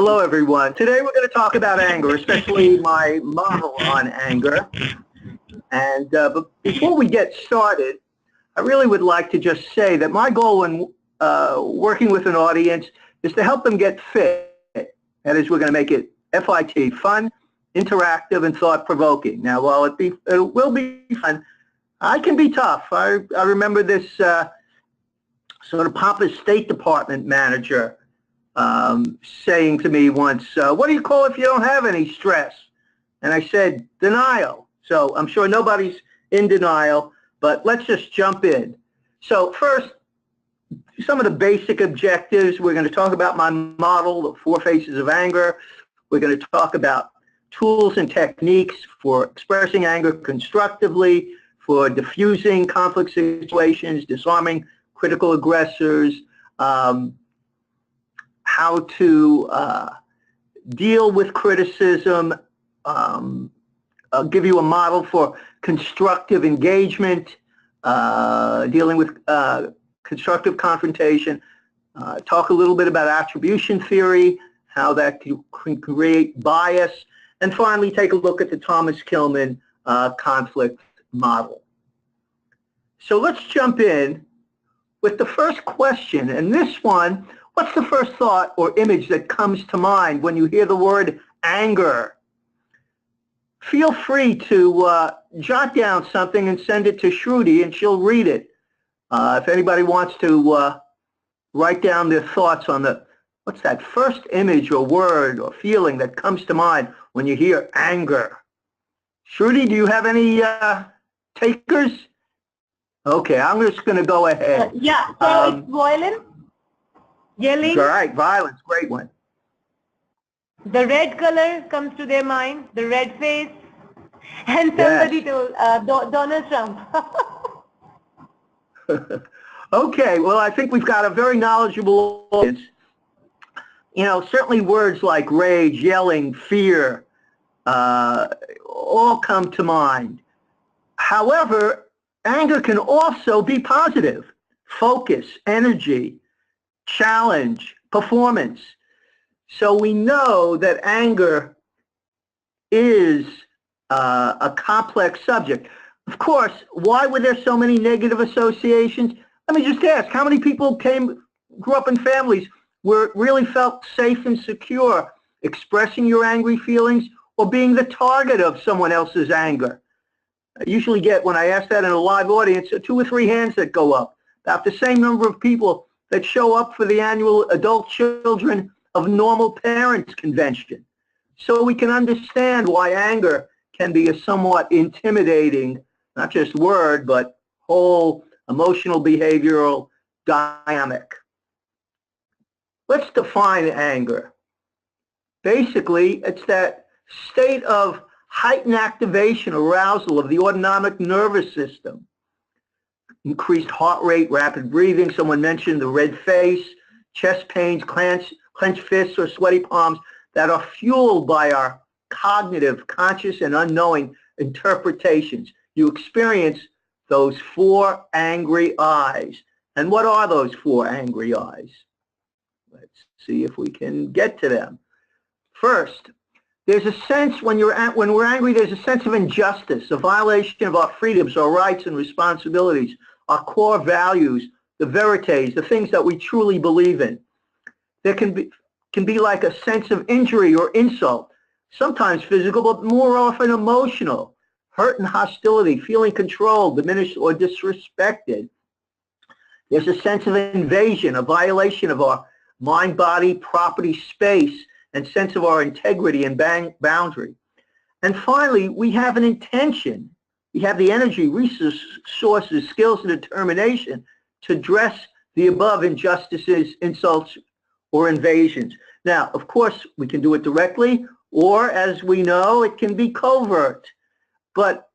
Hello, everyone. Today we're going to talk about anger, especially my model on anger. And but before we get started, I really would like to just say that my goal when working with an audience is to help them get fit. That is, we're going to make it FIT, fun, interactive, and thought-provoking. Now, while it will be fun, I can be tough. I remember this sort of pompous State Department manager saying to me once, what do you call if you don't have any stress? And I said, denial. So I'm sure nobody's in denial, but let's just jump in. So first, some of the basic objectives. We're going to talk about my model, the 4 faces of anger. We're going to talk about tools and techniques for expressing anger constructively, for diffusing conflict situations, disarming critical aggressors, how to deal with criticism. I'll give you a model for constructive engagement, dealing with constructive confrontation, talk a little bit about attribution theory, how that can create bias, and finally take a look at the Thomas Kilmann conflict model. So let's jump in with the first question, and this one, what's the first thought or image that comes to mind when you hear the word anger? Feel free to jot down something and send it to Shruti, and she'll read it. If anybody wants to write down their thoughts on what's that first image or word or feeling that comes to mind when you hear anger. Shruti, do you have any takers? Okay, I'm just going to go ahead. Yeah, so it's violence, yelling. All right, violence, great one. The red color comes to their mind, the red face, and somebody told Donald Trump. Okay, well, I think we've got a very knowledgeable audience. You know, certainly words like rage, yelling, fear, all come to mind. However, anger can also be positive. Focus, energy, challenge, performance. So we know that anger is a complex subject. Of course, why were there so many negative associations? Let me just ask, how many people grew up in families where really felt safe and secure expressing your angry feelings or being the target of someone else's anger? I usually get, when I ask that in a live audience, 2 or 3 hands that go up. About the same number of people that show up for the annual Adult Children of Normal Parents Convention. So we can understand why anger can be a somewhat intimidating, not just word, but whole emotional behavioral dynamic. Let's define anger. Basically, it's that state of heightened activation, arousal of the autonomic nervous system. Increased heart rate, rapid breathing, someone mentioned the red face, chest pains, clenched fists or sweaty palms that are fueled by our cognitive, conscious, and unknowing interpretations. You experience those 4 angry eyes. And what are those 4 angry eyes? Let's see if we can get to them. First, there's a sense when we're angry, there's a sense of injustice, a violation of our freedoms, our rights and responsibilities, our core values, the verities, the things that we truly believe in. There can be like a sense of injury or insult, sometimes physical, but more often emotional, hurt and hostility, feeling controlled, diminished, or disrespected. There's a sense of invasion, a violation of our mind, body, property, space, and sense of our integrity and boundary. And finally, we have an intention. We have the energy, resources, skills, and determination to address the above injustices, insults, or invasions. Now, of course, we can do it directly, or as we know, it can be covert. But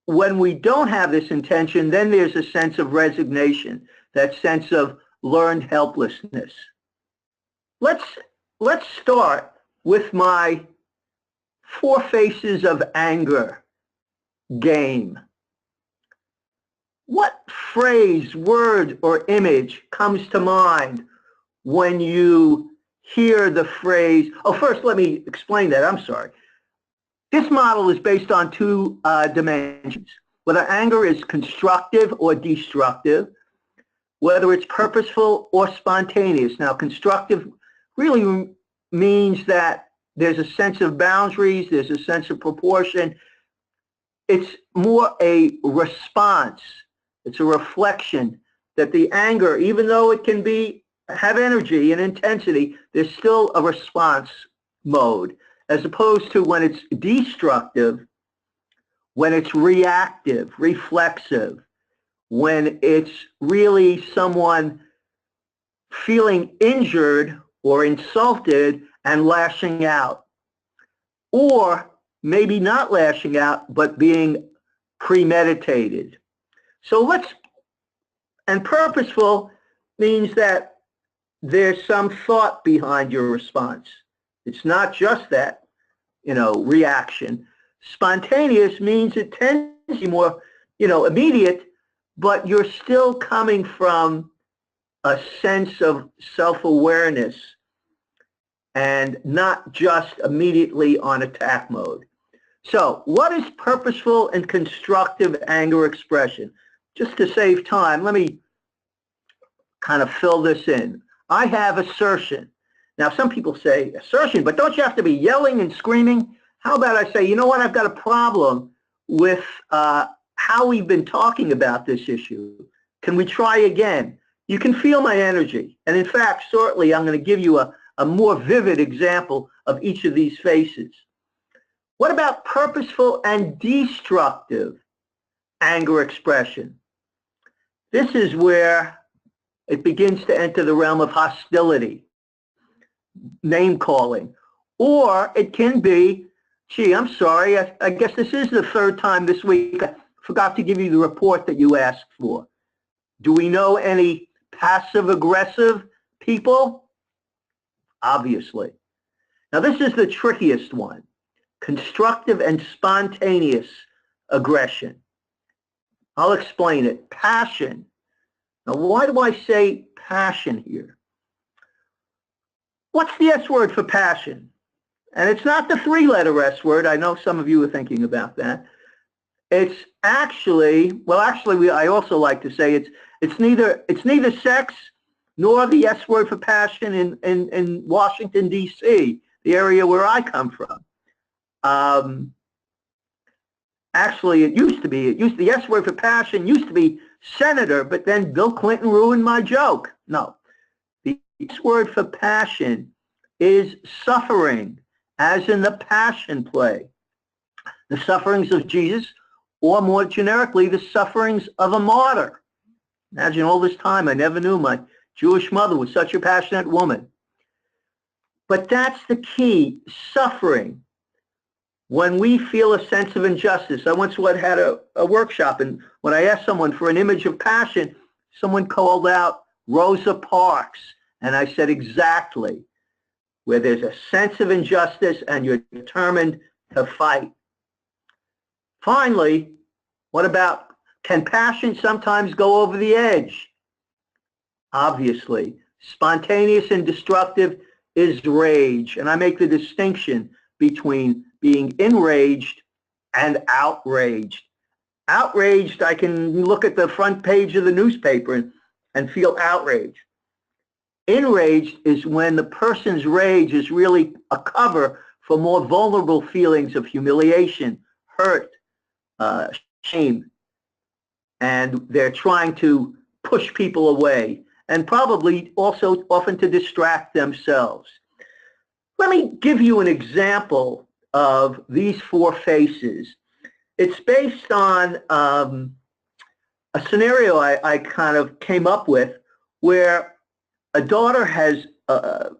when we don't have this intention, then there's a sense of resignation, that sense of learned helplessness. Let's start with my 4 faces of anger game. What phrase, word, or image comes to mind when you hear the phrase, oh, first let me explain that, I'm sorry. This model is based on two dimensions, whether anger is constructive or destructive, whether it's purposeful or spontaneous. Now, constructive really means that there's a sense of boundaries, there's a sense of proportion. It's more a response. It's a reflection that the anger, even though it can have energy and intensity, there's still a response mode, as opposed to when it's destructive, when it's reactive, reflexive, when it's really someone feeling injured or insulted and lashing out, or maybe not lashing out, but being premeditated. And purposeful means that there's some thought behind your response. It's not just that, reaction. Spontaneous means it tends to be more, immediate, but you're still coming from a sense of self-awareness and not just immediately on attack mode. So what is purposeful and constructive anger expression? Just to save time, let me kind of fill this in. I have assertion. Now, some people say assertion, but don't you have to be yelling and screaming? How about I say, you know what, I've got a problem with how we've been talking about this issue. Can we try again? You can feel my energy. And in fact, shortly, I'm going to give you a more vivid example of each of these faces. What about purposeful and destructive anger expression? This is where it begins to enter the realm of hostility, name calling, or it can be, gee, I'm sorry, I guess this is the third time this week I forgot to give you the report that you asked for. Do we know any passive-aggressive people? Obviously. Now this is the trickiest one, constructive and spontaneous aggression. I'll explain it. Passion. Now why do I say passion here? What's the S word for passion? And it's not the three-letter S word. I know some of you are thinking about that. It's actually, I also like to say it's neither sex nor the S word for passion in Washington, D.C., the area where I come from. Actually, the S word for passion used to be senator, but then Bill Clinton ruined my joke. No, the S word for passion is suffering, as in the Passion play. The sufferings of Jesus, or more generically, the sufferings of a martyr. Imagine all this time I never knew my Jewish mother was such a passionate woman. But that's the key, suffering. When we feel a sense of injustice. I once had a workshop, and when I asked someone for an image of passion, someone called out Rosa Parks. And I said, exactly, where there's a sense of injustice and you're determined to fight. Finally, what about, can passion sometimes go over the edge? Obviously. Spontaneous and destructive is rage. And I make the distinction between being enraged and outraged. Outraged, I can look at the front page of the newspaper and feel outraged. Enraged is when the person's rage is really a cover for more vulnerable feelings of humiliation, hurt, shame, and they're trying to push people away, and probably also often to distract themselves. Let me give you an example of these four faces. It's based on a scenario I kind of came up with where a daughter has, I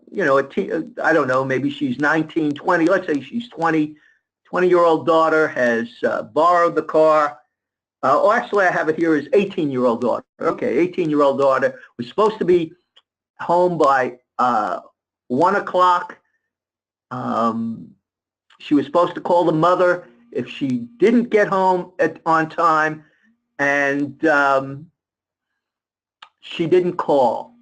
don't know, maybe she's 19, 20, let's say she's 20-year-old daughter has borrowed the car. Actually, I have it here as 18-year-old daughter. Okay, 18-year-old daughter was supposed to be home by 1 o'clock. She was supposed to call the mother if she didn't get home on time, and she didn't call.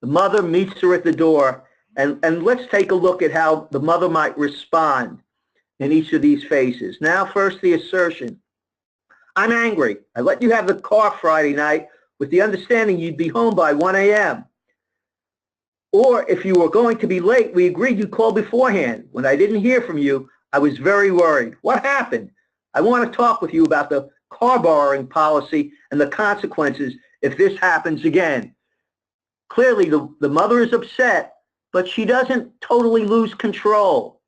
The mother meets her at the door And let's take a look at how the mother might respond in each of these phases. Now, first, the assertion. I'm angry. I let you have the car Friday night with the understanding you'd be home by 1 a.m. Or if you were going to be late, we agreed you'd call beforehand. When I didn't hear from you, I was very worried. What happened? I want to talk with you about the car borrowing policy and the consequences if this happens again. Clearly, the mother is upset, but she doesn't totally lose control.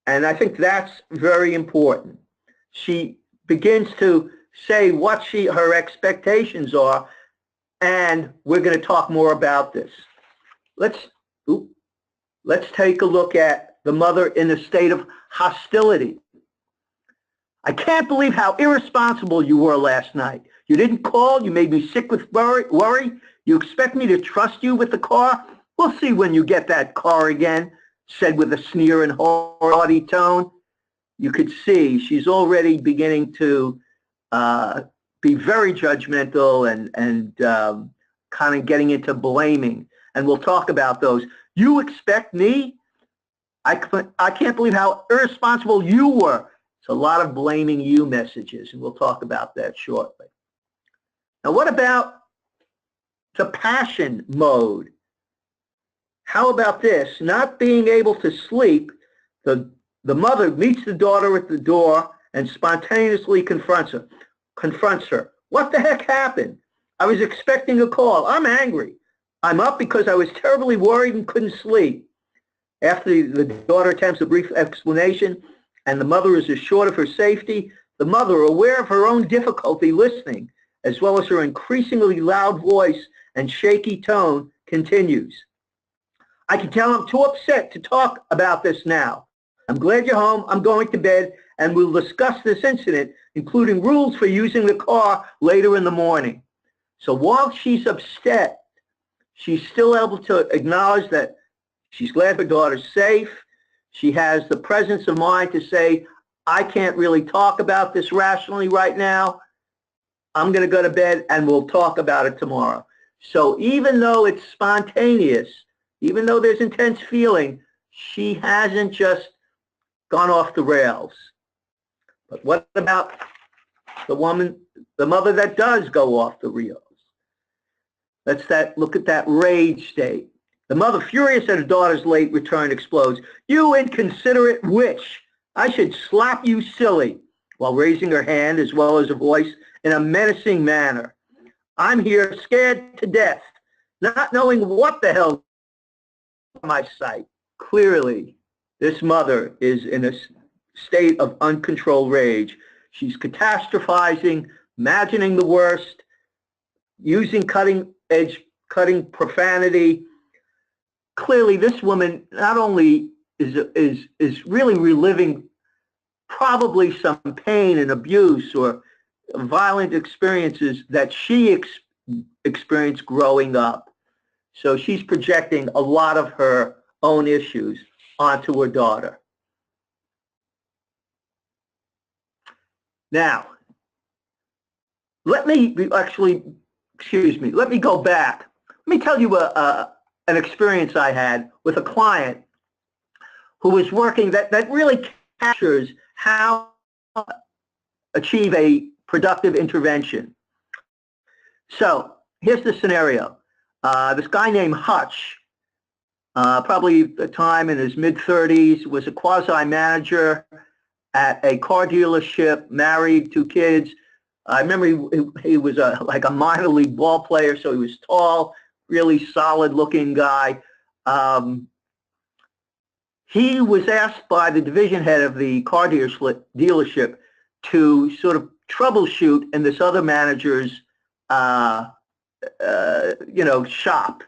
And I think that's very important. She begins to say what her expectations are, and we're going to talk more about this. Let's take a look at the mother in a state of hostility. I can't believe how irresponsible you were last night. You didn't call. You made me sick with worry. You expect me to trust you with the car? We'll see when you get that car again, said with a sneer and haughty tone. You could see she's already beginning to be very judgmental and kind of getting into blaming. And we'll talk about those. You expect me? I can't believe how irresponsible you were. It's a lot of blaming you messages, and we'll talk about that shortly. Now, what about the passion mode? How about this? Not being able to sleep, the mother meets the daughter at the door and spontaneously confronts her. What the heck happened? I was expecting a call. I'm angry. I'm up because I was terribly worried and couldn't sleep. After the daughter attempts a brief explanation and the mother is assured of her safety, the mother, aware of her own difficulty listening, as well as her increasingly loud voice and shaky tone, continues. I can tell I'm too upset to talk about this now. I'm glad you're home. I'm going to bed, and we'll discuss this incident, including rules for using the car later in the morning. So while she's upset, she's still able to acknowledge that she's glad her daughter's safe. She has the presence of mind to say, I can't really talk about this rationally right now. I'm going to go to bed, and we'll talk about it tomorrow. So even though it's spontaneous, even though there's intense feeling, she hasn't just gone off the rails. But what about the mother that does go off the rails? Let's look at that rage state. The mother, furious at her daughter's late return, explodes. You inconsiderate witch! I should slap you silly, while raising her hand as well as her voice in a menacing manner. I'm here scared to death, not knowing what the hell my sight. Clearly, this mother is in a state of uncontrolled rage. She's catastrophizing, imagining the worst, using cutting profanity. Clearly, this woman not only is really reliving probably some pain and abuse or violent experiences that she experienced growing up. So she's projecting a lot of her own issues onto her daughter. Now, let me go back. Let me tell you an experience I had with a client who was working that really captures how to achieve a productive intervention. So here's the scenario. This guy named Hutch, probably at the time in his mid-30s, was a quasi-manager at a car dealership, married, 2 kids. I remember he was like a minor league ball player, so he was tall, really solid-looking guy. He was asked by the division head of the car dealership to sort of troubleshoot in this other manager's shop.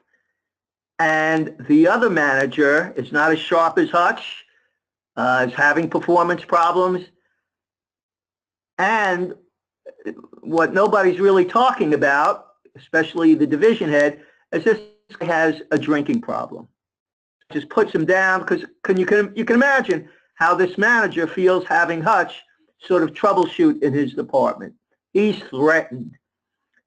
And the other manager is not as sharp as Hutch, is having performance problems. And what nobody's really talking about, especially the division head, is this guy has a drinking problem. Just puts him down because you can imagine how this manager feels having Hutch sort of troubleshoot in his department. He's threatened.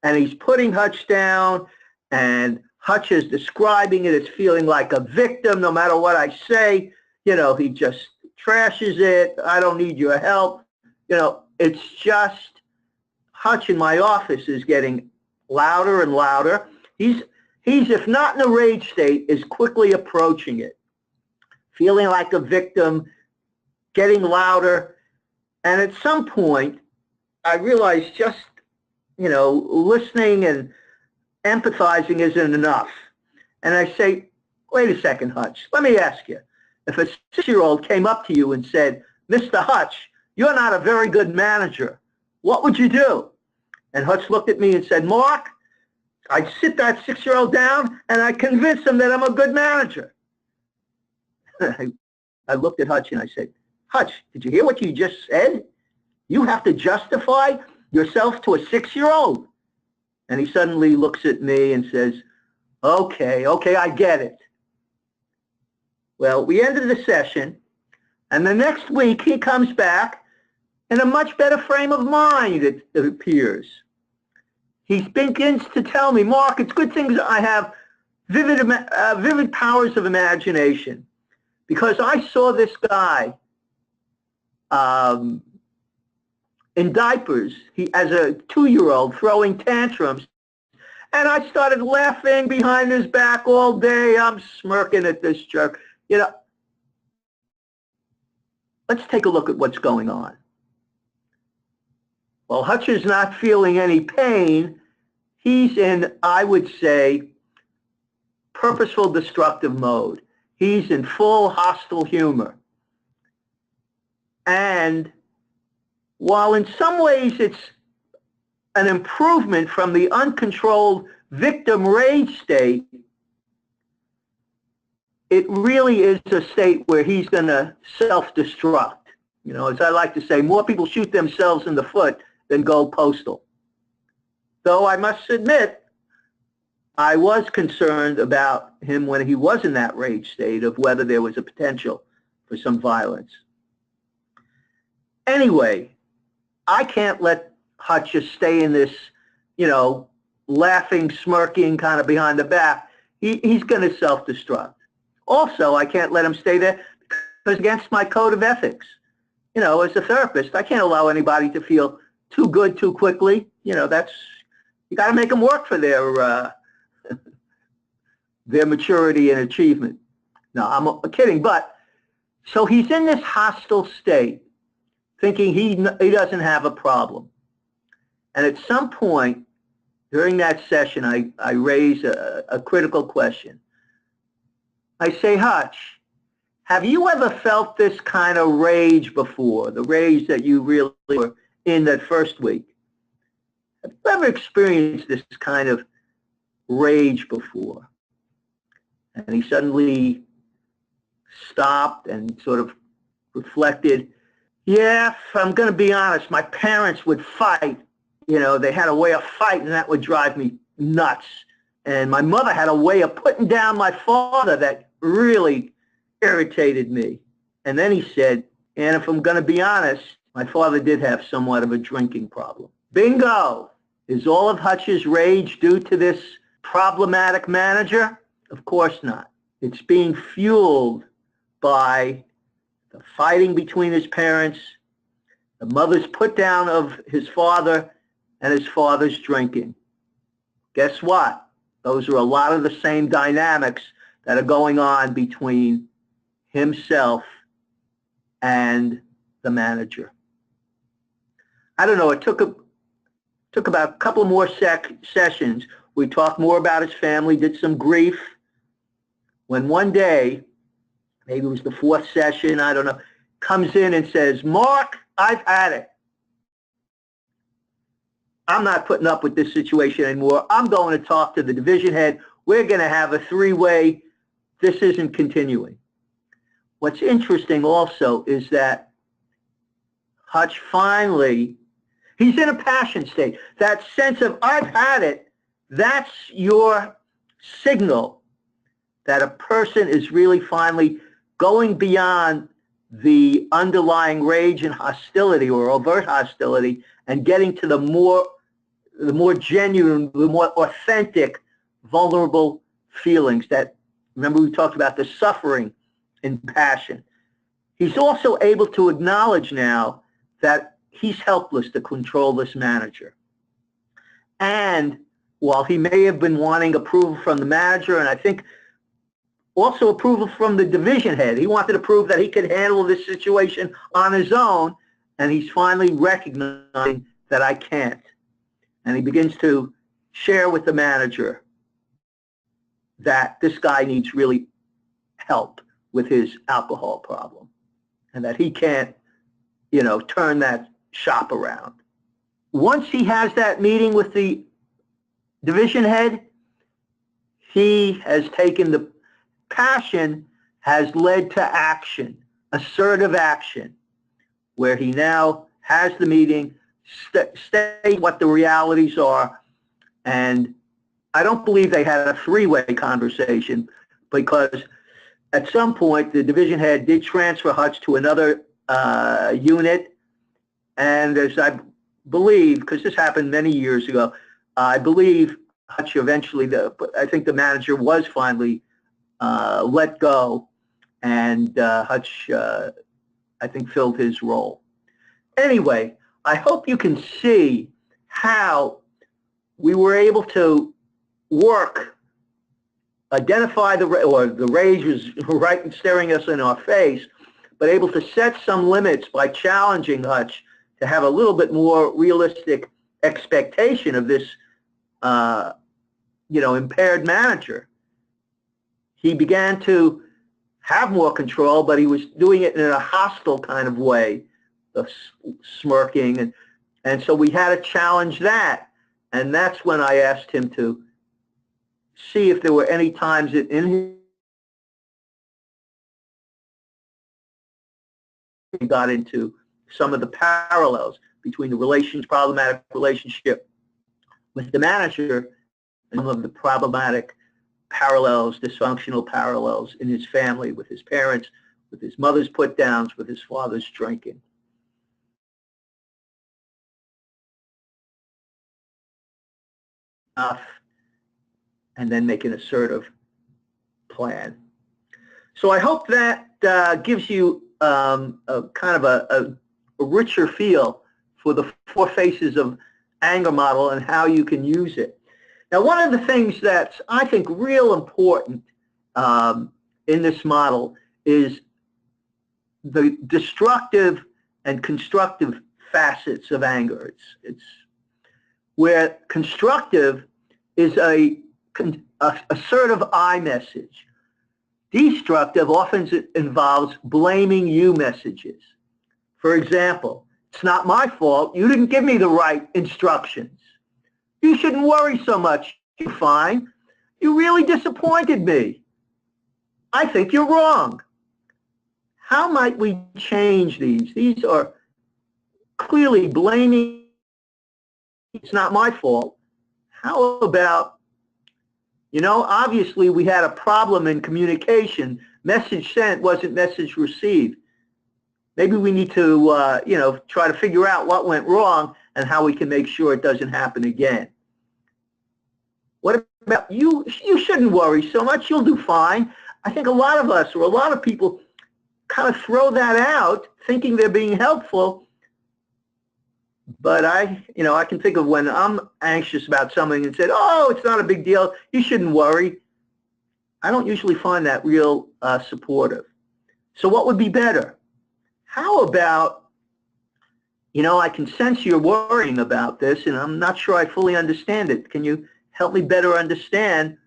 And he's putting Hutch down, And Hutch is describing it as feeling like a victim no matter what I say. You know, he just trashes it. I don't need your help. You know, it's just Hutch in my office is getting louder and louder. He's, if not in a rage state, is quickly approaching it, feeling like a victim, getting louder. And at some point, I realized just, you know, listening and empathizing isn't enough. And I say, wait a second, Hutch, let me ask you. If a 6-year-old came up to you and said, Mr. Hutch, you're not a very good manager, what would you do? And Hutch looked at me and said, Mark, I'd sit that 6-year-old down and I'd convince him that I'm a good manager. I looked at Hutch and I said, Hutch, did you hear what you just said? You have to justify yourself to a 6-year-old. And he suddenly looks at me and says, okay, I get it. Well, we ended the session, and the next week he comes back in a much better frame of mind, it appears. He begins to tell me, Mark, it's good things I have vivid powers of imagination, because I saw this guy in diapers, as a 2-year-old throwing tantrums, and I started laughing behind his back all day. I'm smirking at this jerk. You know, let's take a look at what's going on. Well, Hutch is not feeling any pain. He's in, I would say, purposeful destructive mode. He's in full hostile humor. And while in some ways it's an improvement from the uncontrolled victim rage state, it really is a state where he's going to self-destruct. You know, as I like to say, more people shoot themselves in the foot than go postal. Though I must admit, I was concerned about him when he was in that rage state of whether there was a potential for some violence. Anyway, I can't let Hutch just stay in this, you know, laughing, smirking kind of behind the back. He's going to self-destruct. Also, I can't let him stay there because it's against my code of ethics. You know, as a therapist, I can't allow anybody to feel too good too quickly. You know, you got to make them work for their maturity and achievement. No, I'm kidding. But so he's in this hostile state, thinking he doesn't have a problem. And at some point during that session, I raise a critical question. I say, Hutch, have you ever felt this kind of rage before, the rage that you really were in that first week? Have you ever experienced this kind of rage before? And he suddenly stopped and sort of reflected. Yeah, if I'm going to be honest, my parents would fight. You know, they had a way of fighting, and that would drive me nuts. And my mother had a way of putting down my father that really irritated me. And then he said, and if I'm going to be honest, my father did have somewhat of a drinking problem. Bingo! Is all of Hutch's rage due to this problematic manager? Of course not. It's being fueled by the fighting between his parents, the mother's put down of his father, and his father's drinking. Guess what? Those are a lot of the same dynamics that are going on between himself and the manager. I don't know, it took about a couple more sessions. We talked more about his family, did some grief. When one day, maybe it was the 4th session, I don't know, comes in and says, Mark, I've had it. I'm not putting up with this situation anymore. I'm going to talk to the division head. We're going to have a 3-way. This isn't continuing. What's interesting also is that Hutch finally, he's in a passion state. That sense of, I've had it, that's your signal that a person is really finally going beyond the underlying rage and hostility or overt hostility and getting to the more genuine, the more authentic, vulnerable feelings that, remember we talked about the suffering and passion. He's also able to acknowledge now that he's helpless to control this manager. And while he may have been wanting approval from the manager, and I think also approval from the division head, he wanted to prove that he could handle this situation on his own, and he's finally recognizing that I can't. And he begins to share with the manager that this guy needs really help with his alcohol problem and that he can't, turn that shop around. Once he has that meeting with the division head, he has taken the passion, has led to action, assertive action, where he now has the meeting, state what the realities are, and I don't believe they had a three-way conversation because at some point the division head did transfer Hutch to another unit, and as I believe, because this happened many years ago, I believe Hutch eventually, I think the manager was finally let go, and Hutch, I think, filled his role. Anyway, I hope you can see how we were able to work, identify the rage was right and staring us in our face, but able to set some limits by challenging Hutch to have a little bit more realistic expectation of this, impaired manager. He began to have more control, but he was doing it in a hostile kind of way, smirking, and so we had to challenge that, and that's when I asked him to see if there were any times in he got into some of the parallels between the problematic relationship with the manager and some of the problematic parallels, dysfunctional parallels in his family, with his parents, with his mother's put-downs, with his father's drinking. And then make an assertive plan. So I hope that gives you a kind of a richer feel for the four faces of anger model and how you can use it. Now, one of the things that's, I think, real important in this model is the destructive and constructive facets of anger. It's where constructive is a assertive I message. Destructive often involves blaming you messages. For example, it's not my fault. You didn't give me the right instructions. You shouldn't worry so much. You're fine. You really disappointed me. I think you're wrong. How might we change these? These are clearly blaming. It's not my fault. How about, obviously we had a problem in communication. Message sent wasn't message received. Maybe we need to, try to figure out what went wrong and how we can make sure it doesn't happen again. What about you? You shouldn't worry so much. You'll do fine. I think a lot of us, or a lot of people, kind of throw that out thinking they're being helpful. But I can think of when I'm anxious about something and said, oh, it's not a big deal. You shouldn't worry. I don't usually find that real supportive. So what would be better? How about, I can sense you're worrying about this, and I'm not sure I fully understand it. Can you help me better understand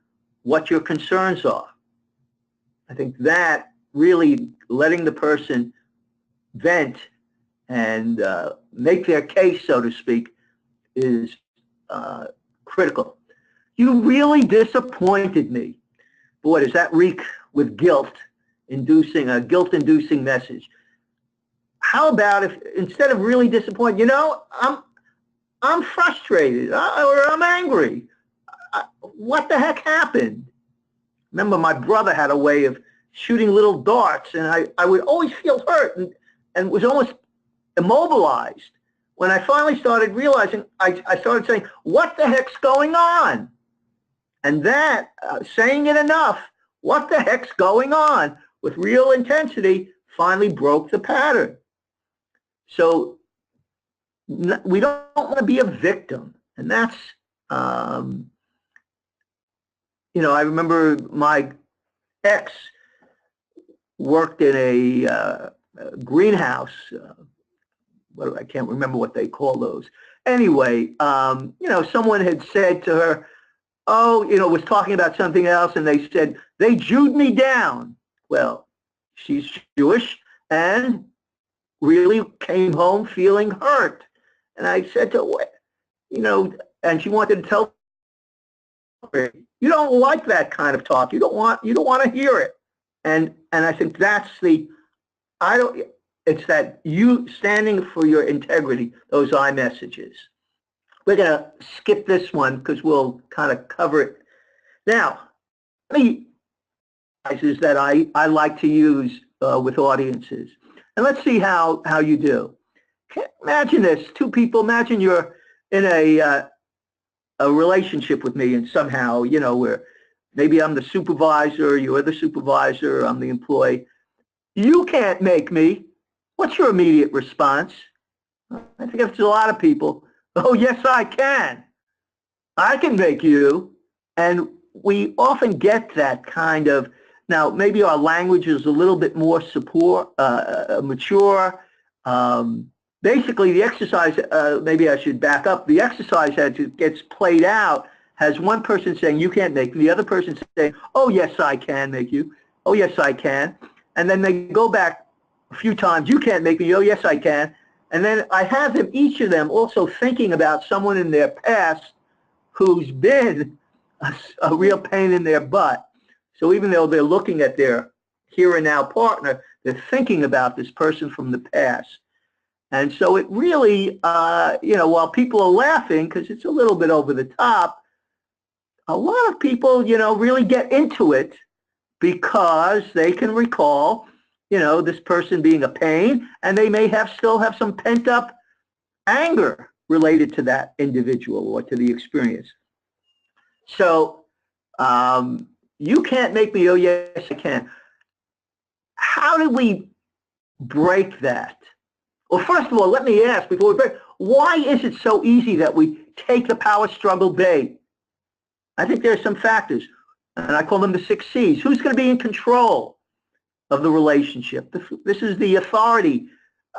what your concerns are? I think that really letting the person vent and make their case, so to speak, is critical. You really disappointed me. Boy, does that reek with guilt-inducing message. How about if instead of really disappointed, I'm frustrated or I'm angry. What the heck happened? Remember, my brother had a way of shooting little darts, and I would always feel hurt and was almost immobilized. When I finally started realizing, I started saying, what the heck's going on? And that, saying it enough, what the heck's going on, with real intensity, finally broke the pattern. So we don't want to be a victim. And that's, I remember my ex worked in a greenhouse. I can't remember what they call those. Anyway, someone had said to her, oh, was talking about something else, and they said, they Jewed me down. Well, she's Jewish and really came home feeling hurt. And I said to her, and she wanted to tell her, you don't like that kind of talk. You don't want to hear it. And I think that's it's that you standing for your integrity, those I messages. We're going to skip this one because we'll kind of cover it. Now, is that I like to use with audiences. And let's see how you do. Imagine this, two people, imagine you're in a relationship with me, and somehow, where maybe I'm the supervisor, you're the supervisor, I'm the employee. You can't make me. What's your immediate response? I think it's a lot of people. Oh, yes, I can. I can make you. And we often get that kind of, now maybe our language is a little bit more mature. Basically, the exercise, maybe I should back up. The exercise as it gets played out has one person saying, you can't make me, the other person saying, oh, yes, I can make you. Oh, yes, I can. And then they go back a few times, you can't make me, oh, yes, I can. And then I have them, each of them, also thinking about someone in their past who's been a real pain in their butt. So even though they're looking at their here and now partner, they're thinking about this person from the past. And so it really, while people are laughing, because it's a little bit over the top, a lot of people, really get into it because they can recall, this person being a pain, and they may still have some pent-up anger related to that individual or to the experience. So you can't make me, oh, yes, I can. How do we break that? Well, first of all, let me ask before we break, why is it so easy that we take the power struggle bait? I think there are some factors, and I call them the 6 C's. Who's going to be in control of the relationship? This is the authority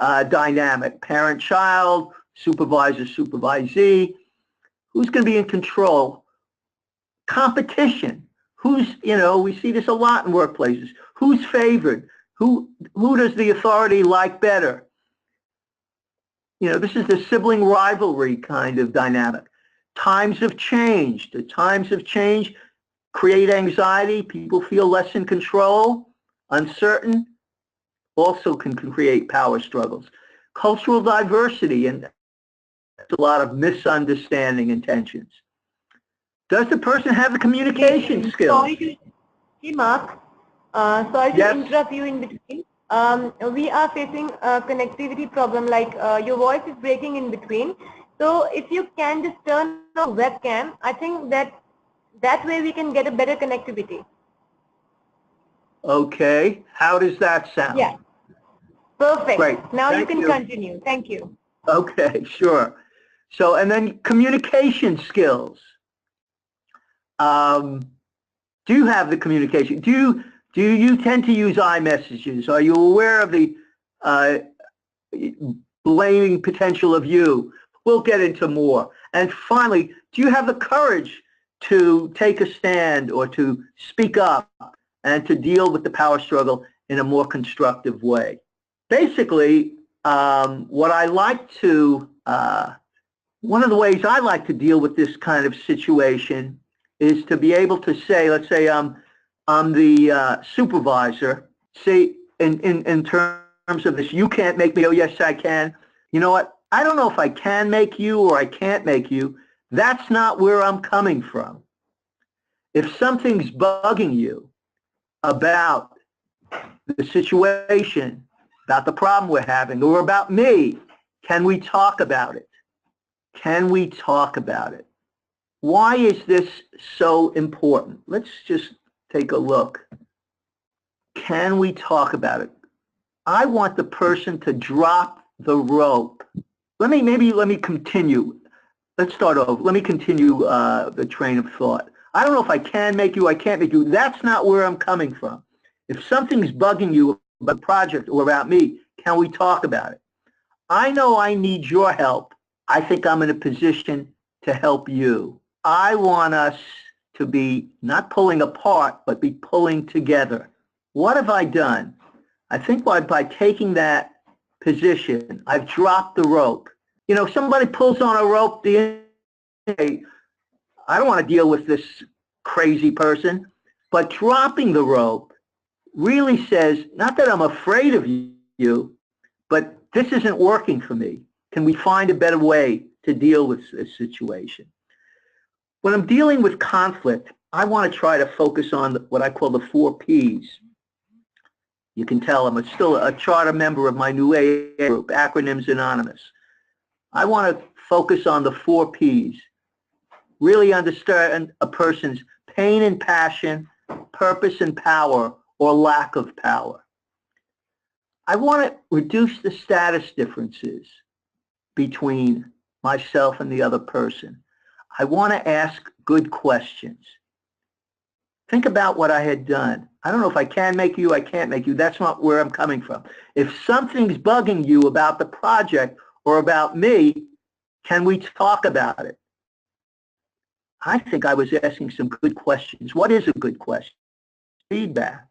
dynamic, parent-child, supervisor-supervisee. Who's going to be in control? Competition. We see this a lot in workplaces. Who's favored? Who does the authority like better? This is the sibling rivalry kind of dynamic. Times have changed. The times have changed, create anxiety. People feel less in control, uncertain, also can create power struggles. Cultural diversity, and a lot of misunderstanding and tensions. Does the person have the communication skills? Hey, Mark. Sorry to interrupt you in between. We are facing a connectivity problem, like your voice is breaking in between. So if you can just turn on webcam, I think that way we can get a better connectivity. Okay. How does that sound? Yeah. Perfect. Great. Now you can continue. Thank you. Okay, sure. So, and then communication skills. Do you have the communication? Do you tend to use iMessages? Are you aware of the blaming potential of you? We'll get into more. And finally, do you have the courage to take a stand or to speak up and to deal with the power struggle in a more constructive way? Basically, what I like to, one of the ways I like to deal with this kind of situation is to be able to say, let's say I'm the supervisor, say in terms of this, you can't make me, oh yes I can. You know what, I don't know if I can make you or I can't make you. That's not where I'm coming from. If something's bugging you about the situation, about the problem we're having, or about me, can we talk about it? Can we talk about it? Why is this so important? Let's just take a look. Can we talk about it? I want the person to drop the rope. Let me continue. Let's start over. Let me continue the train of thought. I don't know if I can make you, I can't make you. That's not where I'm coming from. If something's bugging you about the project or about me, can we talk about it? I know I need your help. I think I'm in a position to help you. I want us to be not pulling apart, but be pulling together. What have I done? I think by taking that position, I've dropped the rope. You know, if somebody pulls on a rope, I don't want to deal with this crazy person, but dropping the rope really says, not that I'm afraid of you, but this isn't working for me. Can we find a better way to deal with this situation? When I'm dealing with conflict, I want to try to focus on what I call the 4 Ps. You can tell I'm still a charter member of my new AA group, Acronyms Anonymous. I want to focus on the 4 Ps. Really understand a person's pain and passion, purpose and power, or lack of power. I want to reduce the status differences between myself and the other person. I want to ask good questions. Think about what I had done. I don't know if I can make you, I can't make you. That's not where I'm coming from. If something's bugging you about the project or about me, can we talk about it? I think I was asking some good questions. What is a good question? Feedback.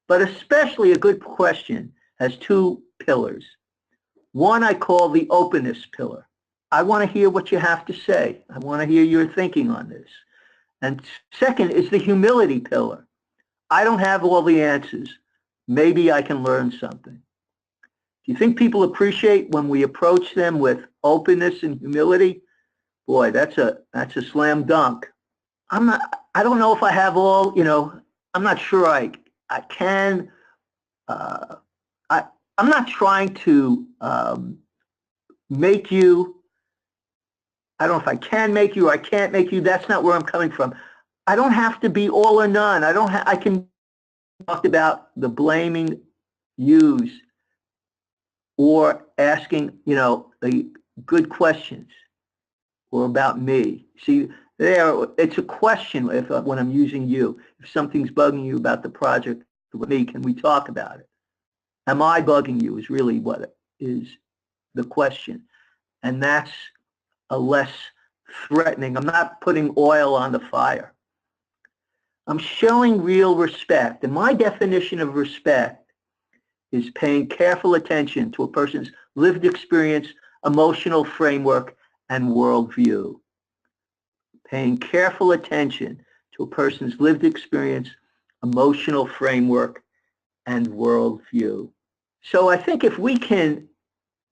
But especially a good question has 2 pillars. One I call the openness pillar. I want to hear what you have to say. I want to hear your thinking on this. And second is the humility pillar. I don't have all the answers. Maybe I can learn something. Do you think people appreciate when we approach them with openness and humility? Boy, that's a slam dunk. I don't know if I have all, I'm not sure I can. I'm not trying to make you. I don't know if I can make you or I can't make you. That's not where I'm coming from. I don't have to be all or none. I can talk about the blaming yous or asking, the good questions or about me. See, it's a question when I'm using you. If something's bugging you about the project with me, can we talk about it? Am I bugging you is really what is the question. And that's a less threatening. I'm not putting oil on the fire. I'm showing real respect. And my definition of respect is paying careful attention to a person's lived experience, emotional framework, and worldview. Paying careful attention to a person's lived experience, emotional framework, and worldview. So I think if we can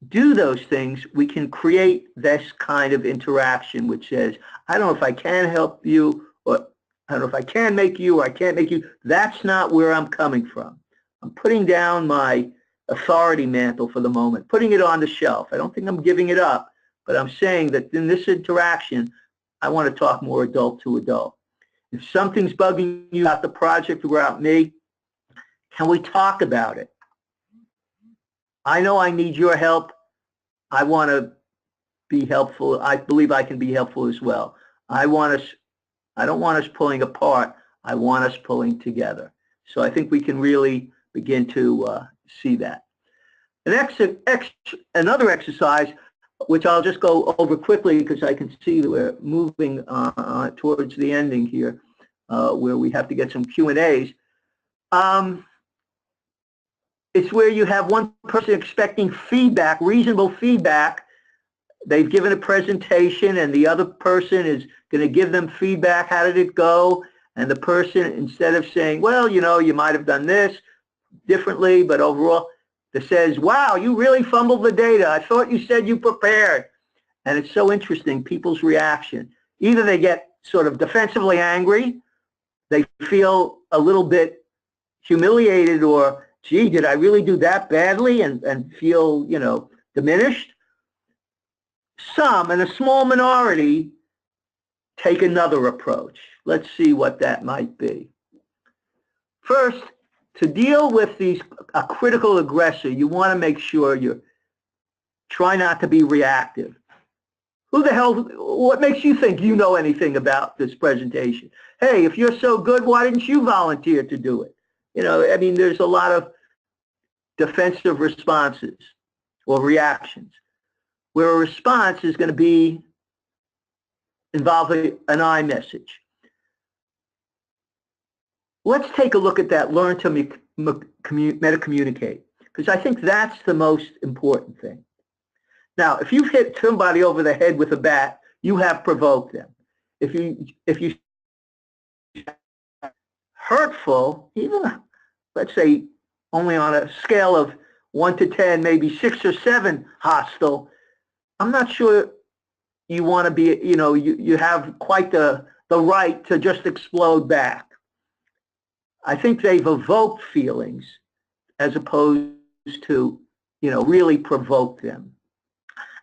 do those things, we can create this kind of interaction which says, I don't know if I can help you, or I don't know if I can make you, or I can't make you. That's not where I'm coming from. I'm putting down my authority mantle for the moment, putting it on the shelf. I don't think I'm giving it up, but I'm saying that in this interaction, I want to talk more adult to adult. If something's bugging you about the project or about me, can we talk about it? I know I need your help. I want to be helpful. I believe I can be helpful as well. I don't want us pulling apart. I want us pulling together. So I think we can really begin to see that. Another exercise, which I'll just go over quickly because I can see that we're moving towards the ending here, where we have to get some Q&As. It's where you have one person expecting feedback, reasonable feedback. They've given a presentation and the other person is going to give them feedback. How did it go? And the person, instead of saying, well, you might have done this differently, but overall, that says, wow, you really fumbled the data. I thought you said you prepared. And it's so interesting, people's reaction. Either they get sort of defensively angry, they feel a little bit humiliated, or gee, did I really do that badly, and feel, diminished. Some, and a small minority, take another approach. Let's see what that might be. First, to deal with a critical aggressor, you want to make sure you try not to be reactive. Who the hell, what makes you think you know anything about this presentation? Hey, if you're so good, why didn't you volunteer to do it? You know, I mean, there's a lot of defensive responses or reactions where a response is going to be involving an I message. Let's take a look at that, learn to meta-communicate, because I think that's the most important thing. Now, if you've hit somebody over the head with a bat, you have provoked them. If you hurtful, even, let's say, only on a scale of 1 to 10, maybe 6 or 7 hostile, I'm not sure you want to be, you know, you have quite the right to just explode back. I think they've evoked feelings as opposed to, you know, really provoke them.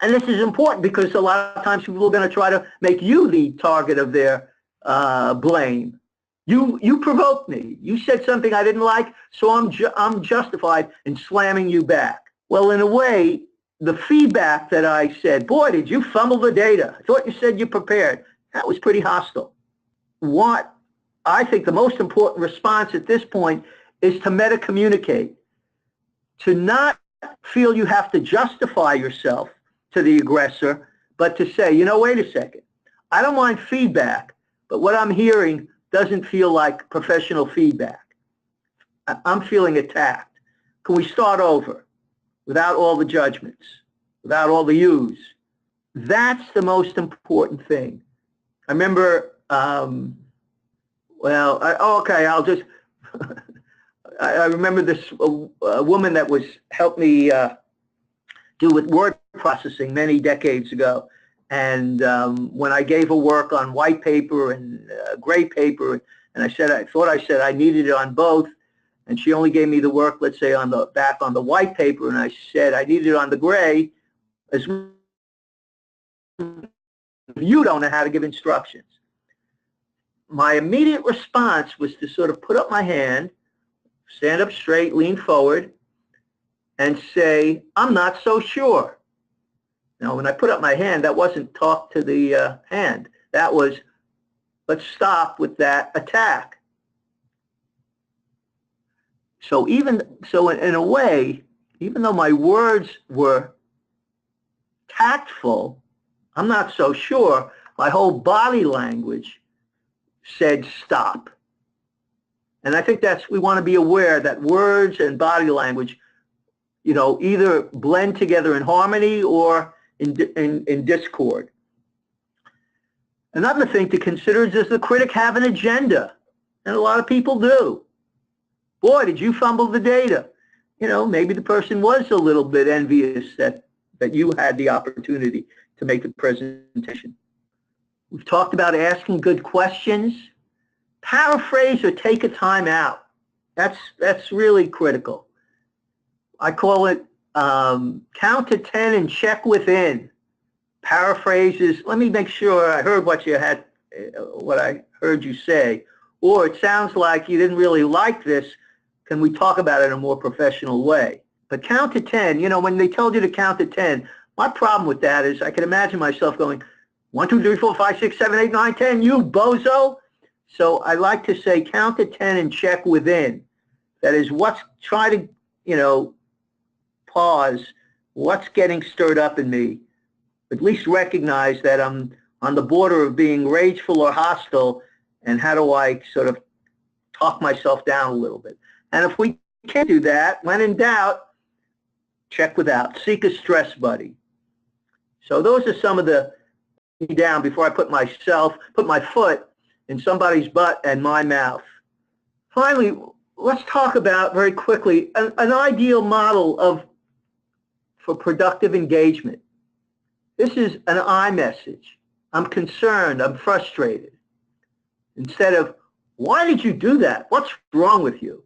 And this is important because a lot of times people are going to try to make you the target of their blame. You provoked me. You said something I didn't like, so I'm justified in slamming you back. Well, in a way, the feedback that I said, boy, did you fumble the data. I thought you said you prepared. That was pretty hostile. What I think the most important response at this point is to meta-communicate, to not feel you have to justify yourself to the aggressor, but to say, you know, wait a second. I don't mind feedback, but what I'm hearing doesn't feel like professional feedback. I'm feeling attacked. Can we start over without all the judgments, without all the yous? That's the most important thing. I remember, I'll just, I remember this woman that helped me do with word processing many decades ago. And when I gave her work on white paper and gray paper, and I thought I said I needed it on both, and she only gave me the work, let's say, on the back on the white paper, and I said I needed it on the gray, as you don't know how to give instructions. My immediate response was to sort of put up my hand, stand up straight, lean forward, and say, I'm not so sure. Now, when I put up my hand, that wasn't talk to the hand. That was, let's stop with that attack. So in a way, even though my words were tactful, I'm not so sure, my whole body language said stop. And I think we want to be aware that words and body language, you know, either blend together in harmony or in discord. Another thing to consider is, does the critic have an agenda? And a lot of people do. Boy, did you fumble the data. You know, maybe the person was a little bit envious that you had the opportunity to make the presentation. We've talked about asking good questions. Paraphrase or take a time out. That's really critical. I call it count to 10 and check within. Paraphrases, let me make sure I heard what I heard you say. Or it sounds like you didn't really like this. Can we talk about it in a more professional way? But count to 10, you know, when they told you to count to 10, my problem with that is I can imagine myself going, 1, 2, 3, 4, 5, 6, 7, 8, 9, 10, you bozo. So I like to say count to 10 and check within. That is, try to, you know, pause, what's getting stirred up in me. At least recognize that I'm on the border of being rageful or hostile, and how do I sort of talk myself down a little bit. And if we can't do that, when in doubt, check without. Seek a stress buddy. So those are some of the down before I put my foot in somebody's butt and my mouth. Finally, let's talk about very quickly an ideal model for productive engagement. This is an I message. I'm concerned. I'm frustrated. Instead of, why did you do that? What's wrong with you?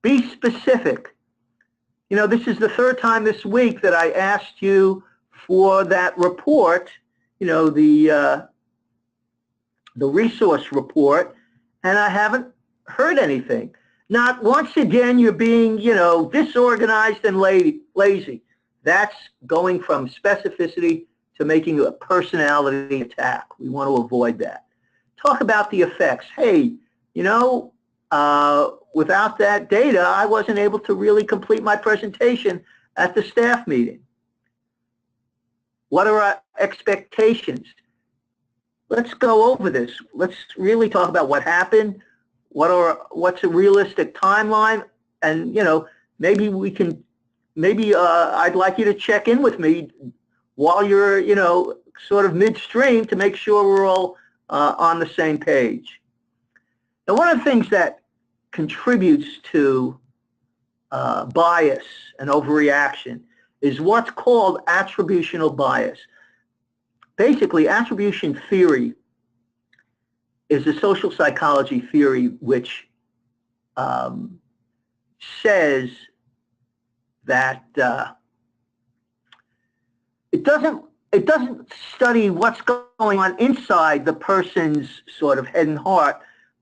Be specific. You know, this is the 3rd time this week that I asked you for that report, you know, the the resource report, and I haven't heard anything. Not once again, you're being, disorganized and lazy. That's going from specificity to making a personality attack. We want to avoid that. Talk about the effects. Hey, without that data, I wasn't able to really complete my presentation at the staff meeting. What are our expectations? Let's go over this. Let's really talk about what happened. What's a realistic timeline? And, maybe we can, I'd like you to check in with me while you're, sort of midstream to make sure we're all on the same page. Now, one of the things that contributes to bias and overreaction is what's called attributional bias. Basically, attribution theory is a social psychology theory which says that it doesn't study what's going on inside the person's sort of head and heart,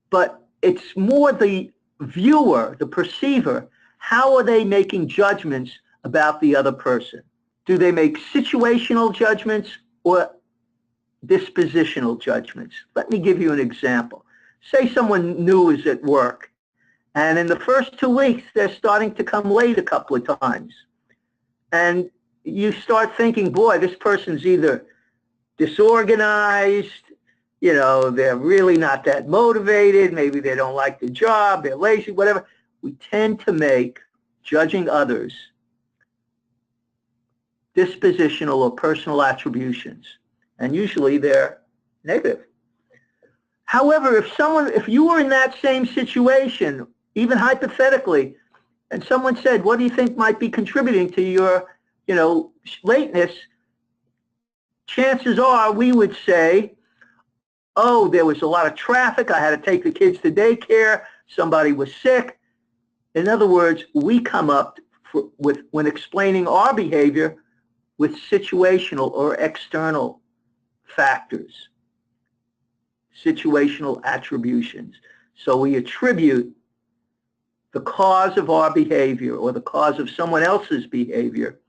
but it's more the viewer, the perceiver. How are they making judgments about the other person? Do they make situational judgments or dispositional judgments? Let me give you an example. Say someone new is at work, and in the first 2 weeks, they're starting to come late a couple of times. And you start thinking, boy, this person's either disorganized, they're really not that motivated, maybe they don't like the job, they're lazy, whatever. We tend to make judging others dispositional or personal attributions, and usually they're negative. However, if you were in that same situation, even hypothetically, and someone said, what do you think might be contributing to your, lateness? Chances are we would say, oh, there was a lot of traffic, I had to take the kids to daycare, somebody was sick. In other words, we come up when explaining our behavior with situational or external factors, situational attributions. So we attribute the cause of our behavior or the cause of someone else's behavior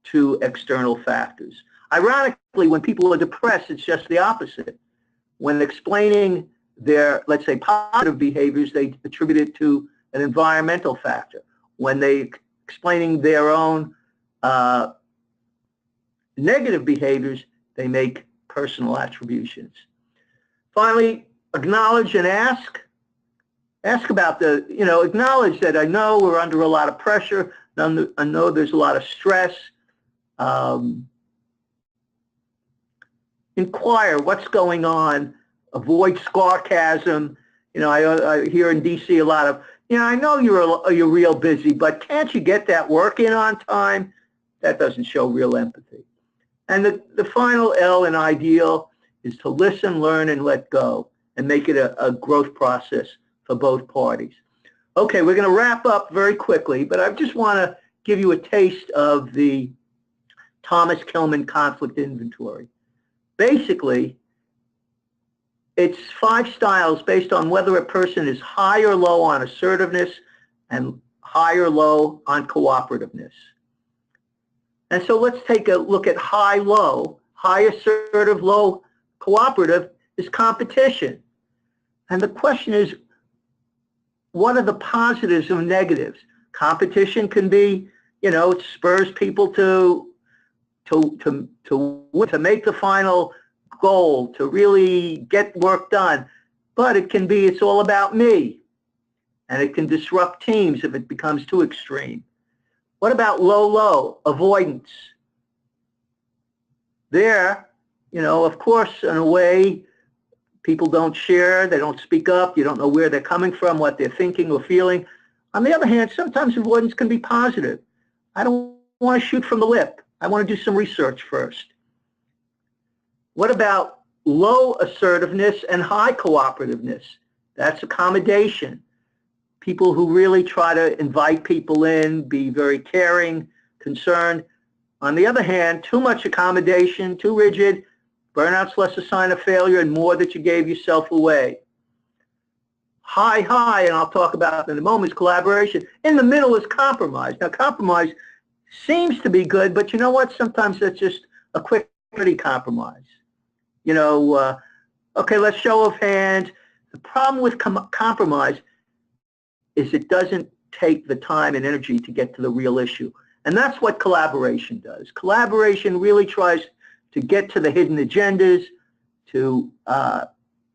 to external factors. Ironically, when people are depressed, it's just the opposite. When explaining their, let's say, positive behaviors, they attribute it to an environmental factor. When they explaining their own negative behaviors, they make personal attributions. Finally, acknowledge and ask. Ask about acknowledge that I know we're under a lot of pressure. I know there's a lot of stress. Inquire what's going on. Avoid sarcasm. I hear in DC a lot of, I know you're real busy, but can't you get that work in on time? That doesn't show real empathy. And the final L in ideal is to listen, learn, and let go, and make it a growth process for both parties. Okay, we're going to wrap up very quickly, but I just want to give you a taste of the Thomas Kilmann conflict inventory. Basically, it's 5 styles based on whether a person is high or low on assertiveness and high or low on cooperativeness. And so let's take a look at high-low. High assertive, low cooperative is competition. And the question is, what are the positives and negatives? Competition can be, it spurs people to make the final goal, to really get work done. But it can be, it's all about me. And it can disrupt teams if it becomes too extreme. What about low-low, avoidance? There, of course, in a way, people don't share, they don't speak up, you don't know where they're coming from, what they're thinking or feeling. On the other hand, sometimes avoidance can be positive. I don't want to shoot from the lip. I want to do some research first. What about low assertiveness and high cooperativeness? That's accommodation. People who really try to invite people in, be very caring, concerned. On the other hand, too much accommodation, too rigid, Burnout's less a sign of failure and more that you gave yourself away. High, and I'll talk about in a moment, is collaboration. In the middle is compromise. Now, compromise seems to be good, but you know what? Sometimes that's just a quick, pretty compromise. You know, okay, let's show of hands. The problem with compromise is it doesn't take the time and energy to get to the real issue. And that's what collaboration does. Collaboration really tries to get to the hidden agendas, to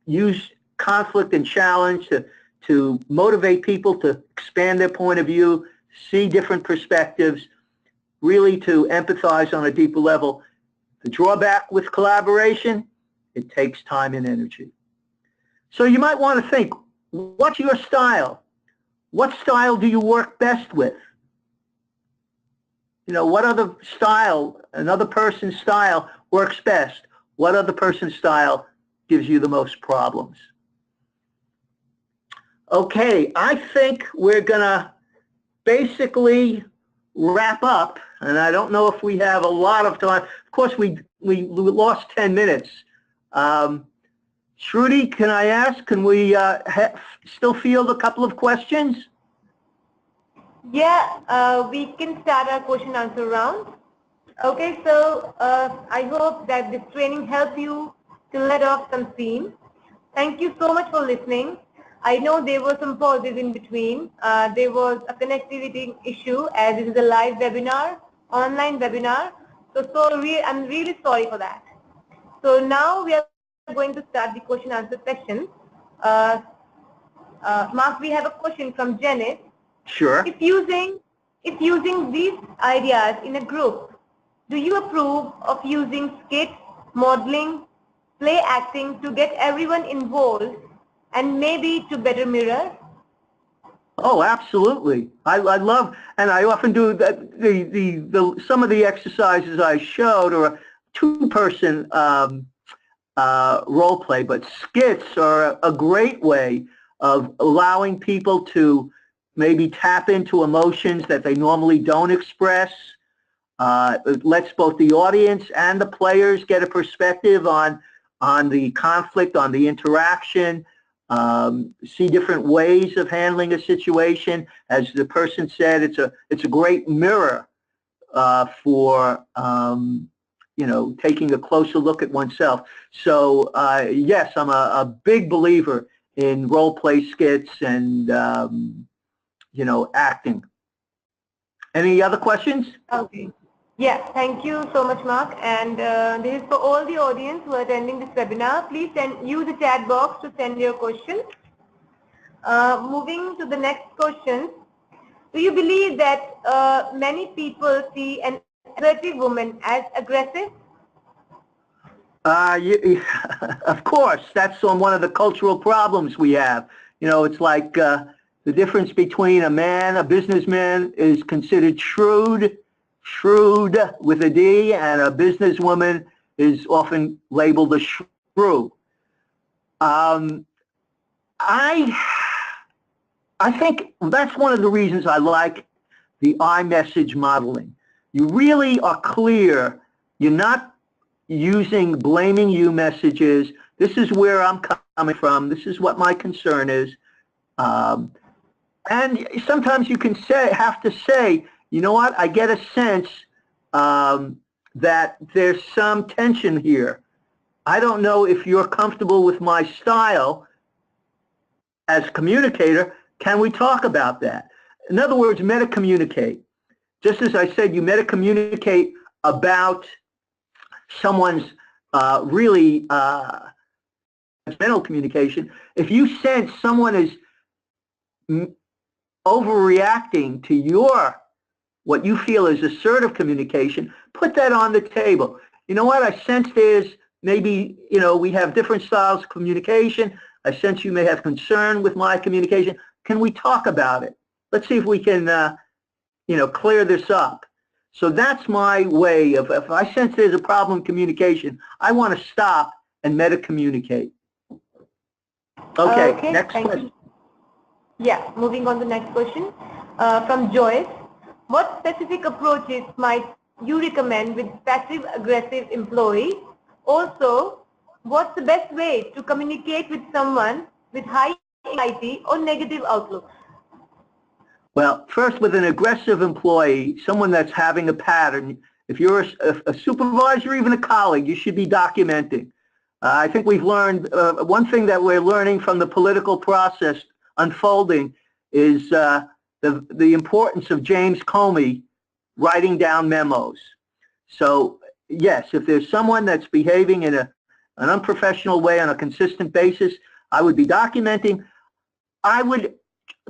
use conflict and challenge to motivate people to expand their point of view, see different perspectives, really to empathize on a deeper level. The drawback with collaboration, it takes time and energy. So you might want to think, what's your style? What style do you work best with? You know, what other style, another person's style works best? What other person's style gives you the most problems? Okay, I think we're going to basically wrap up, and I don't know if we have a lot of time. Of course, we lost 10 minutes. Shruti, can I ask, can we still field a couple of questions? Yeah, we can start our question answer round. Okay, so I hope that this training helped you to let off some steam. Thank you so much for listening. I know there were some pauses in between. There was a connectivity issue as it is a live webinar, online webinar. I'm really sorry for that. So now we are going to start the question answer session. Mark, we have a question from Janet. Sure. If using these ideas in a group, do you approve of using skits, modeling, play acting to get everyone involved and maybe to better mirror? Oh, absolutely. I love, and I often do that. Some of the exercises I showed are a two-person role play, but skits are a great way of allowing people to maybe tap into emotions that they normally don't express. It lets both the audience and the players get a perspective on the conflict, on the interaction, see different ways of handling a situation. As the person said, it's a great mirror for you know, taking a closer look at oneself. So yes, I'm a big believer in role play skits and you know, acting. Any other questions? Okay. Yeah, thank you so much, Mark. And this is for all the audience who are attending this webinar. Please use the chat box to send your questions. Moving to the next question. Do you believe that many people see an assertive woman as aggressive? Of course, that's one of the cultural problems we have. You know, it's like the difference between a businessman is considered shrewd with a D, and a businesswoman is often labeled a shrew. I think that's one of the reasons I like the iMessage modeling. You really are clear. You're not using blaming you messages. This is where I'm coming from. This is what my concern is. And sometimes you can have to say, you know what, I get a sense that there's some tension here. I don't know if you're comfortable with my style as a communicator. Can we talk about that? In other words, meta-communicate. Just as I said, you meta-communicate about someone's really mental communication. If you sense someone is overreacting to what you feel is assertive communication, put that on the table. You know what, I sense there's maybe, you know, we have different styles of communication. I sense you may have concern with my communication. Can we talk about it? Let's see if we can, you know, clear this up. So that's my way of, if I sense there's a problem in communication, I want to stop and meta-communicate. Okay, next question. Yeah, moving on to the next question from Joyce. What specific approaches might you recommend with passive-aggressive employees Also, what's the best way to communicate with someone with high anxiety or negative outlook? Well, first, with an aggressive employee, someone that's having a pattern, if you're a supervisor or even a colleague, you should be documenting. I think we've learned, one thing that we're learning from the political process unfolding is the importance of James Comey writing down memos. So, yes, if there's someone that's behaving in an unprofessional way on a consistent basis, I would be documenting. I would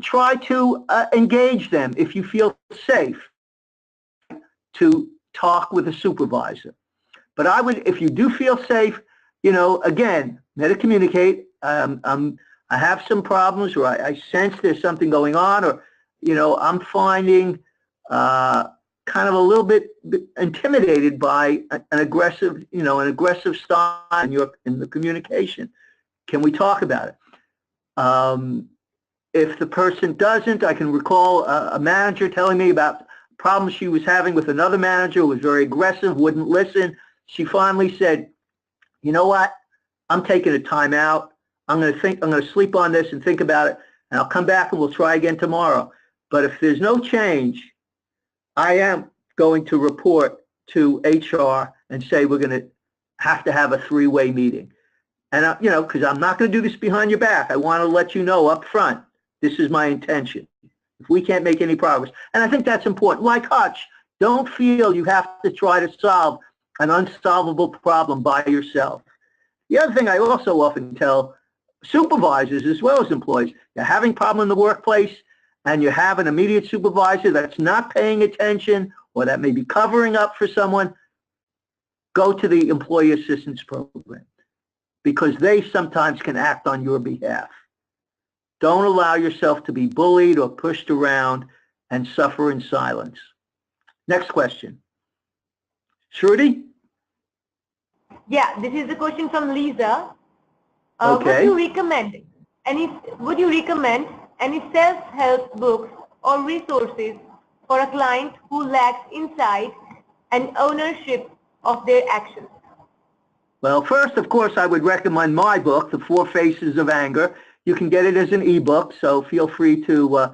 try to engage them if you feel safe to talk with a supervisor. But I would, if you do feel safe, again, meta-communicate. I have some problems, or I sense there's something going on, or, I'm finding kind of a little bit intimidated by an aggressive style in the communication. Can we talk about it? If the person doesn't, I can recall a manager telling me about problems she was having with another manager who was very aggressive, wouldn't listen. She finally said, you know what? I'm taking a time out. I'm going to sleep on this and think about it, and I'll come back and we'll try again tomorrow. But if there's no change, I am going to report to HR and say we're going to have a three-way meeting. And, because I'm not going to do this behind your back. I want to let you know up front, this is my intention. If we can't make any progress. And I think that's important. Like Hutch, don't feel you have to try to solve an unsolvable problem by yourself. The other thing I also often tell supervisors as well as employees, you're having a problem in the workplace and you have an immediate supervisor that's not paying attention or that may be covering up for someone, go to the employee assistance program because they sometimes can act on your behalf. Don't allow yourself to be bullied or pushed around and suffer in silence. Next question. Shruti? Yeah, this is a question from Lisa. Okay. Would you recommend any self-help books or resources for a client who lacks insight and ownership of their actions? Well, first, of course, I would recommend my book, The 4 Faces of Anger. You can get it as an ebook, so feel free to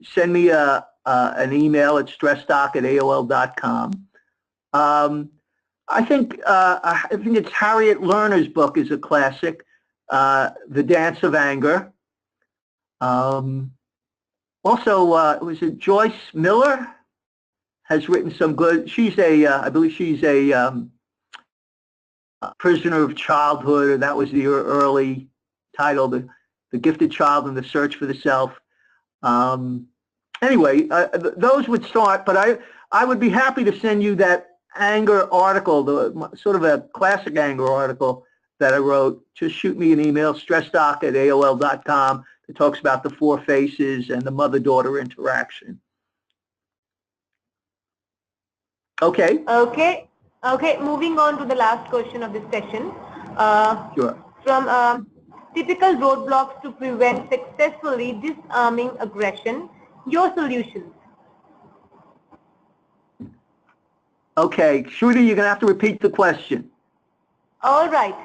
send me an email at stressdoc@aol.com. I think it's Harriet Lerner's book is a classic, The Dance of Anger. Also, was it Joyce Miller has written some good. She's I believe she's a prisoner of childhood, or that was the early title, the Gifted Child and the Search for the Self. Anyway, those would start, but I would be happy to send you that anger article, sort of a classic anger article that I wrote. Just shoot me an email, stressdoc@aol.com. It talks about the 4 faces and the mother-daughter interaction. Okay. Okay, moving on to the last question of this session. Sure. From typical roadblocks to prevent successfully disarming aggression, your solutions. Okay, Shruti, you're going to have to repeat the question. All right.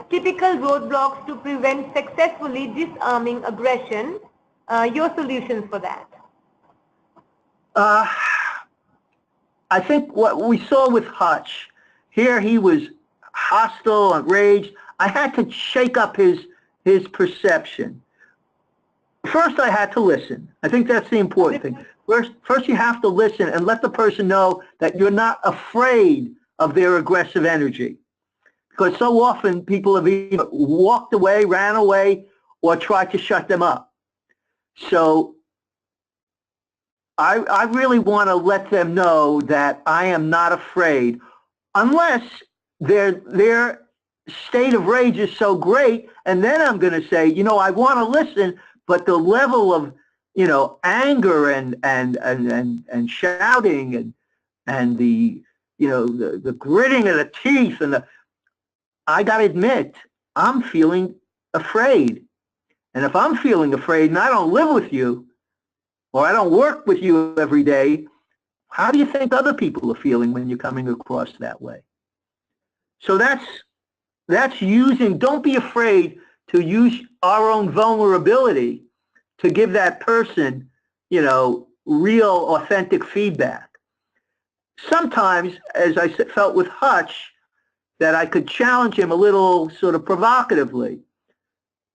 Typical roadblocks to prevent successfully disarming aggression, your solutions for that. I think what we saw with Hutch, here he was hostile, enraged. I had to shake up his perception. First, I had to listen. I think that's the important thing. First, you have to listen and let the person know that you're not afraid of their aggressive energy. Because so often people have either walked away, ran away, or tried to shut them up. So I really want to let them know that I am not afraid, unless their state of rage is so great, and then I'm going to say, I want to listen, but the level of, anger and shouting and the, the gritting of the teeth and I got to admit, I'm feeling afraid. And if I'm feeling afraid and I don't live with you, or I don't work with you every day, how do you think other people are feeling when you're coming across that way? So that's using, don't be afraid to use our own vulnerability to give that person, real, authentic feedback. Sometimes, as I felt with Hutch, that I could challenge him a little sort of provocatively.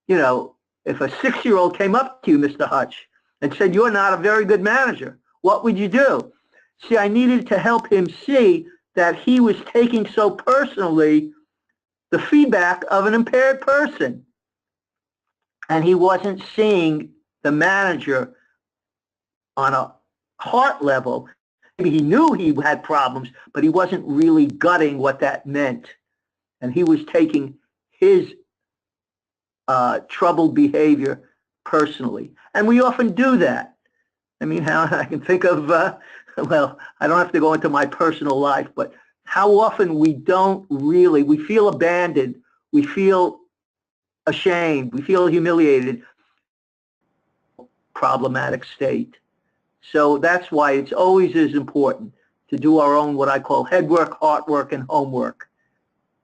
If a 6-year-old came up to you, Mr. Hutch, and said, you're not a very good manager, what would you do? See, I needed to help him see that he was taking so personally the feedback of an impaired person. And he wasn't seeing the manager on a heart level. Maybe he knew he had problems, but he wasn't really gutting what that meant. And he was taking his troubled behavior personally. And we often do that. I mean, how I can think of, well, I don't have to go into my personal life, but how often we feel abandoned, we feel ashamed, we feel humiliated, problematic state. So that's why it's always as important to do our own, what I call head work, heart work, and homework,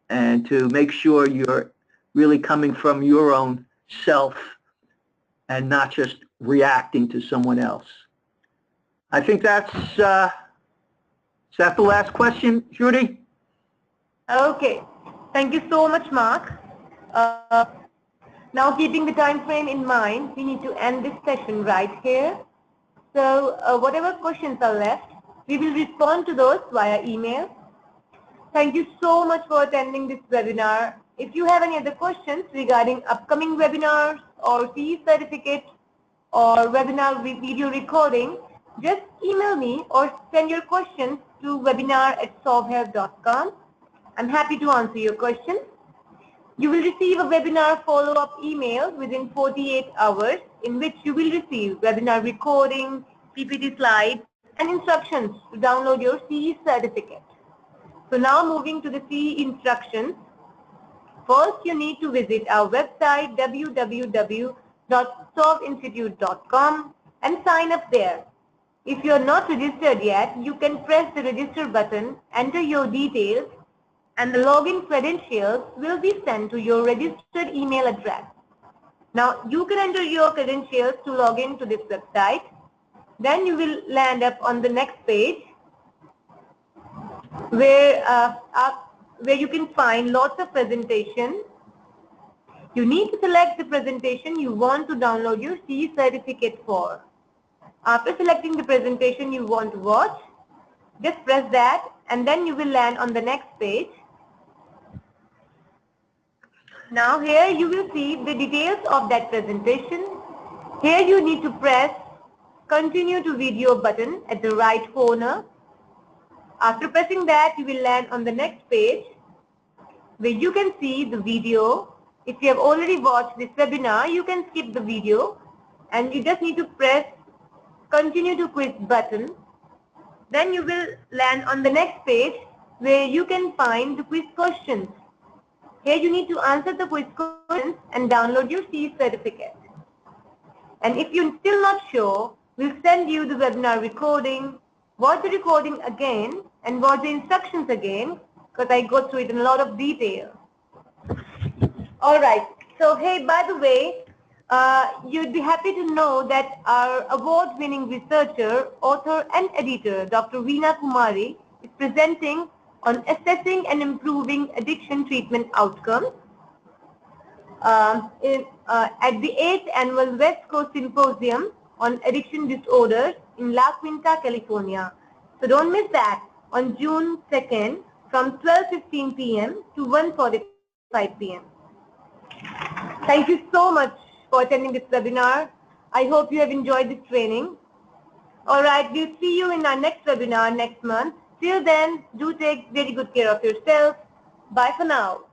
and to make sure you're really coming from your own self and not just reacting to someone else. I think that's, is that the last question, Judy? Okay. Thank you so much, Mark. Now, keeping the time frame in mind, we need to end this session right here. So whatever questions are left, we will respond to those via email. Thank you so much for attending this webinar. If you have any other questions regarding upcoming webinars or CE certificate or webinar video recording, just email me or send your questions to webinar@solvehealth.com. I'm happy to answer your questions. You will receive a webinar follow-up email within 48 hours in which you will receive webinar recording, PPT slides, and instructions to download your CE certificate. So now moving to the CE instructions. First, you need to visit our website www.solveinstitute.com and sign up there. If you are not registered yet, you can press the register button, enter your details, and the login credentials will be sent to your registered email address. Now, you can enter your credentials to log in to this website. Then you will land up on the next page where you can find lots of presentations. You need to select the presentation you want to download your CE certificate for. After selecting the presentation you want to watch, just press that and then you will land on the next page. Now here you will see the details of that presentation. Here you need to press continue to video button at the right corner. After pressing that, you will land on the next page where you can see the video. If you have already watched this webinar, you can skip the video and you just need to press continue to quiz button. Then you will land on the next page where you can find the quiz questions. Here you need to answer the quiz questions and download your CE certificate. And if you're still not sure, we'll send you the webinar recording, watch the recording again and watch the instructions again because I go through it in a lot of detail. Alright, so hey, by the way, you'd be happy to know that our award-winning researcher, author and editor, Dr. Veena Kumari, is presenting on assessing and improving addiction treatment outcomes at the 8th Annual West Coast Symposium on Addiction Disorders in La Quinta, California. So don't miss that on June 2nd from 12:15 p.m. to 1:45 p.m. Thank you so much for attending this webinar. I hope you have enjoyed this training. Alright, we'll see you in our next webinar next month. Till then, do take very good care of yourself. Bye for now.